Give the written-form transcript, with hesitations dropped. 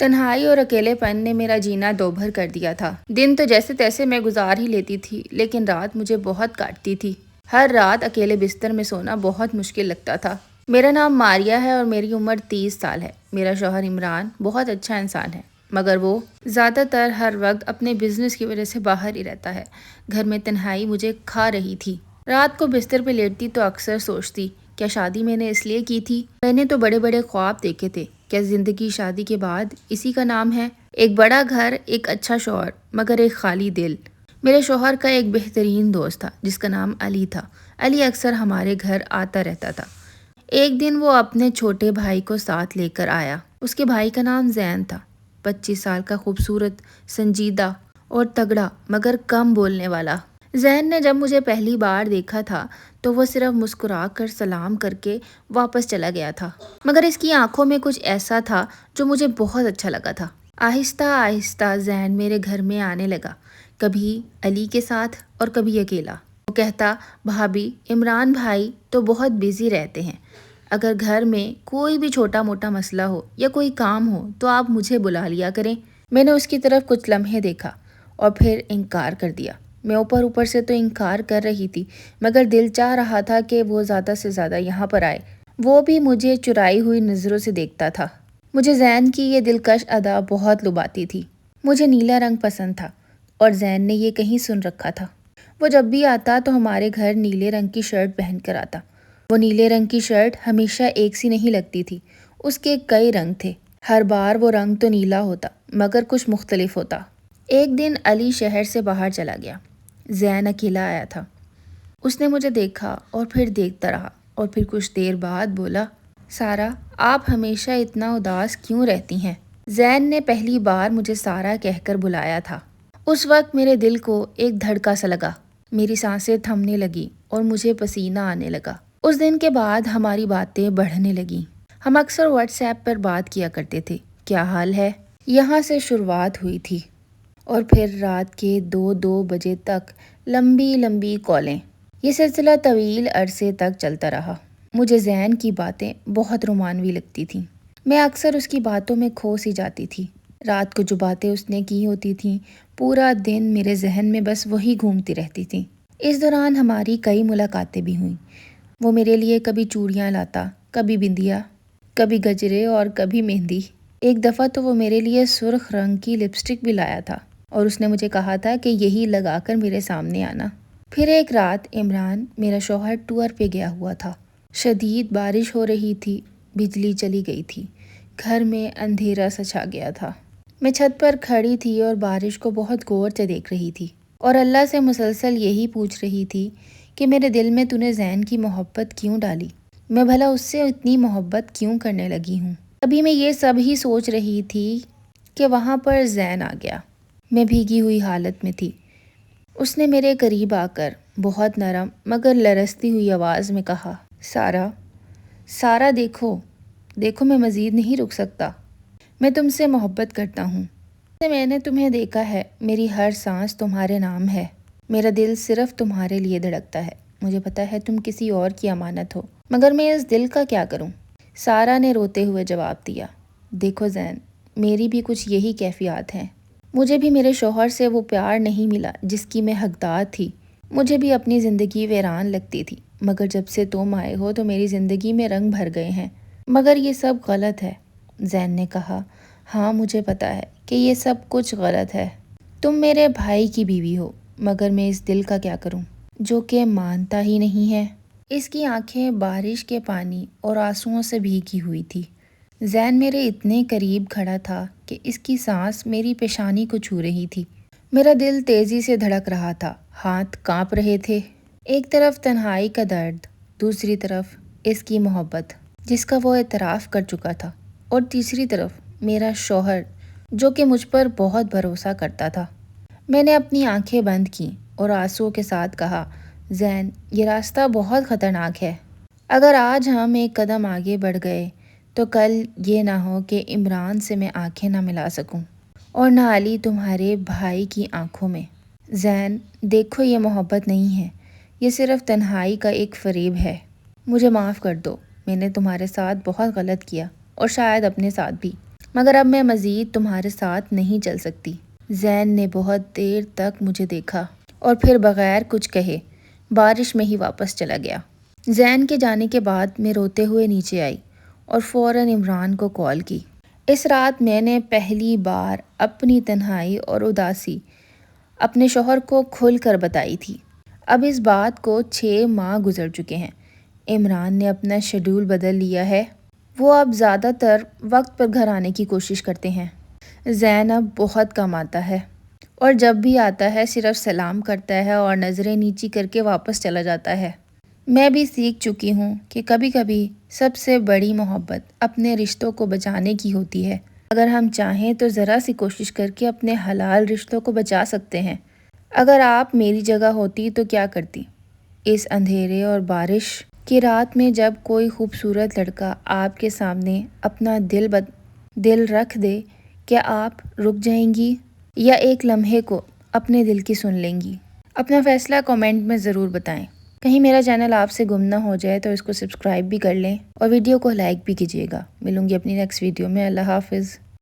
تنہائی اور اکیلے پن نے میرا جینا دوبھر کر دیا تھا۔ دن تو جیسے تیسے میں گزار ہی لیتی تھی، لیکن رات مجھے بہت کاٹتی تھی۔ ہر رات اکیلے بستر میں سونا بہت مشکل لگتا تھا۔ میرا نام ماریہ ہے اور میری عمر 30 سال ہے۔ میرا شوہر عمران بہت اچھا انسان ہے، مگر وہ زیادہ تر ہر وقت اپنے بزنس کی وجہ سے باہر ہی رہتا ہے۔ گھر میں تنہائی مجھے کھا رہی تھی۔ رات کو بستر پہ لیٹتی تو اکثر سوچتی، کیا شادی میں نے اس لیے کی تھی؟ میں نے تو بڑے بڑے خواب دیکھے تھے۔ کیا زندگی شادی کے بعد اسی کا نام ہے؟ ایک بڑا گھر، ایک اچھا شوہر، مگر ایک خالی دل۔ میرے شوہر کا ایک بہترین دوست تھا جس کا نام علی تھا۔ علی اکثر ہمارے گھر آتا رہتا تھا۔ ایک دن وہ اپنے چھوٹے بھائی کو ساتھ لے کر آیا۔ اس کے بھائی کا نام زین تھا۔ 25 سال کا، خوبصورت، سنجیدہ اور تگڑا، مگر کم بولنے والا۔ زین نے جب مجھے پہلی بار دیکھا تھا تو وہ صرف مسکرا کر سلام کر کے واپس چلا گیا تھا، مگر اس کی آنکھوں میں کچھ ایسا تھا جو مجھے بہت اچھا لگا تھا۔ آہستہ آہستہ زین میرے گھر میں آنے لگا، کبھی علی کے ساتھ اور کبھی اکیلا۔ وہ کہتا، بھابی، عمران بھائی تو بہت بیزی رہتے ہیں، اگر گھر میں کوئی بھی چھوٹا موٹا مسئلہ ہو یا کوئی کام ہو تو آپ مجھے بلا لیا کریں۔ میں نے اس کی طرف کچھ لمحے دیکھا اور پھر انکار کر دیا۔ میں اوپر سے تو انکار کر رہی تھی، مگر دل چاہ رہا تھا کہ وہ زیادہ سے زیادہ یہاں پر آئے۔ وہ بھی مجھے چرائی ہوئی نظروں سے دیکھتا تھا۔ مجھے زین کی یہ دلکش ادا بہت لبھاتی تھی۔ مجھے نیلا رنگ پسند تھا اور زین نے یہ کہیں سن رکھا تھا۔ وہ جب بھی آتا تو ہمارے گھر نیلے رنگ کی شرٹ پہن کر آتا۔ وہ نیلے رنگ کی شرٹ ہمیشہ ایک سی نہیں لگتی تھی، اس کے کئی رنگ تھے۔ ہر بار وہ رنگ تو نیلا ہوتا مگر کچھ مختلف ہوتا۔ ایک دن علی شہر سے باہر چلا گیا۔ زین اکیلا آیا تھا۔ اس نے مجھے دیکھا اور پھر دیکھتا رہا اور پھر کچھ دیر بعد بولا، سارا، آپ ہمیشہ اتنا اداس کیوں رہتی ہیں؟ زین نے پہلی بار مجھے سارا کہہ کر بلایا تھا۔ اس وقت میرے دل کو ایک دھڑکا سا لگا، میری سانسیں تھمنے لگی اور مجھے پسینہ آنے لگا۔ اس دن کے بعد ہماری باتیں بڑھنے لگیں۔ ہم اکثر واٹس ایپ پر بات کیا کرتے تھے، کیا حال ہے؟ یہاں سے شروعات ہوئی تھی اور پھر رات کے 2 بجے تک لمبی لمبی کالیں۔ یہ سلسلہ طویل عرصے تک چلتا رہا۔ مجھے زین کی باتیں بہت رومانوی لگتی تھیں۔ میں اکثر اس کی باتوں میں کھو سی جاتی تھی۔ رات کو جو باتیں اس نے کی ہوتی تھیں، پورا دن میرے ذہن میں بس وہی گھومتی رہتی تھیں۔ اس دوران ہماری کئی ملاقاتیں بھی ہوئیں۔ وہ میرے لیے کبھی چوڑیاں لاتا، کبھی بندیا، کبھی گجرے اور کبھی مہندی۔ ایک دفعہ تو وہ میرے لیے سرخ رنگ کی لپسٹک بھی لایا تھا اور اس نے مجھے کہا تھا کہ یہی لگا کر میرے سامنے آنا۔ پھر ایک رات عمران، میرا شوہر، ٹور پہ گیا ہوا تھا۔ شدید بارش ہو رہی تھی، بجلی چلی گئی تھی، گھر میں اندھیرا سا چھا گیا تھا۔ میں چھت پر کھڑی تھی اور بارش کو بہت غور سے دیکھ رہی تھی اور اللہ سے مسلسل یہی پوچھ رہی تھی کہ میرے دل میں تو نے زین کی محبت کیوں ڈالی؟ میں بھلا اس سے اتنی محبت کیوں کرنے لگی ہوں؟ ابھی میں یہ سب ہی سوچ رہی تھی کہ وہاں پر زین آ گیا۔ میں بھیگی ہوئی حالت میں تھی۔ اس نے میرے قریب آ کر بہت نرم مگر لرزتی ہوئی آواز میں کہا، سارا، سارا، دیکھو، دیکھو، میں مزید نہیں رک سکتا۔ میں تم سے محبت کرتا ہوں۔ میں نے تمہیں دیکھا ہے، میری ہر سانس تمہارے نام ہے۔ میرا دل صرف تمہارے لیے دھڑکتا ہے۔ مجھے پتا ہے تم کسی اور کی امانت ہو، مگر میں اس دل کا کیا کروں؟ سارا نے روتے ہوئے جواب دیا، دیکھو زین، میری بھی کچھ یہی کیفیات ہیں۔ مجھے بھی میرے شوہر سے وہ پیار نہیں ملا جس کی میں حقدار تھی۔ مجھے بھی اپنی زندگی ویران لگتی تھی، مگر جب سے تم آئے ہو تو میری زندگی میں رنگ بھر گئے ہیں۔ مگر یہ سب غلط ہے، زین نے کہا۔ ہاں، مجھے پتا ہے کہ یہ سب کچھ غلط ہے۔ تم میرے بھائی کی بیوی ہو، مگر میں اس دل کا کیا کروں جو کہ مانتا ہی نہیں ہے؟ اس کی آنکھیں بارش کے پانی اور آنسوؤں سے بھیگی ہوئی تھی۔ زین میرے اتنے قریب کھڑا تھا کہ اس کی سانس میری پیشانی کو چھو رہی تھی۔ میرا دل تیزی سے دھڑک رہا تھا، ہاتھ کانپ رہے تھے۔ ایک طرف تنہائی کا درد، دوسری طرف اس کی محبت جس کا وہ اعتراف کر چکا تھا، اور تیسری طرف میرا شوہر جو کہ مجھ پر بہت بھروسہ کرتا تھا۔ میں نے اپنی آنکھیں بند کیں اور آنسوؤں کے ساتھ کہا، زین، یہ راستہ بہت خطرناک ہے۔ اگر آج ہم ایک قدم آگے بڑھ گئے تو کل یہ نہ ہو کہ عمران سے میں آنکھیں نہ ملا سکوں اور نہ علی تمہارے بھائی کی آنکھوں میں۔ زین، دیکھو، یہ محبت نہیں ہے، یہ صرف تنہائی کا ایک فریب ہے۔ مجھے معاف کر دو، میں نے تمہارے ساتھ بہت غلط کیا اور شاید اپنے ساتھ بھی۔ مگر اب میں مزید تمہارے ساتھ نہیں چل سکتی۔ زین نے بہت دیر تک مجھے دیکھا اور پھر بغیر کچھ کہے بارش میں ہی واپس چلا گیا۔ زین کے جانے کے بعد میں روتے ہوئے نیچے آئی اور فوراً عمران کو کال کی۔ اس رات میں نے پہلی بار اپنی تنہائی اور اداسی اپنے شوہر کو کھل کر بتائی تھی۔ اب اس بات کو 6 ماہ گزر چکے ہیں۔ عمران نے اپنا شیڈول بدل لیا ہے۔ وہ اب زیادہ تر وقت پر گھر آنے کی کوشش کرتے ہیں۔ زین اب بہت کم آتا ہے اور جب بھی آتا ہے صرف سلام کرتا ہے اور نظریں نیچی کر کے واپس چلا جاتا ہے۔ میں بھی سیکھ چکی ہوں کہ کبھی کبھی سب سے بڑی محبت اپنے رشتوں کو بچانے کی ہوتی ہے۔ اگر ہم چاہیں تو ذرا سی کوشش کر کے اپنے حلال رشتوں کو بچا سکتے ہیں۔ اگر آپ میری جگہ ہوتی تو کیا کرتی؟ اس اندھیرے اور بارش کی رات میں جب کوئی خوبصورت لڑکا آپ کے سامنے اپنا دل رکھ دے، کیا آپ رک جائیں گی یا ایک لمحے کو اپنے دل کی سن لیں گی؟ اپنا فیصلہ کمنٹ میں ضرور بتائیں۔ کہیں میرا چینل آپ سے گم نہ ہو جائے تو اس کو سبسکرائب بھی کر لیں اور ویڈیو کو لائک بھی کیجیے گا۔ ملوں گی اپنی نیکسٹ ویڈیو میں۔ اللہ حافظ۔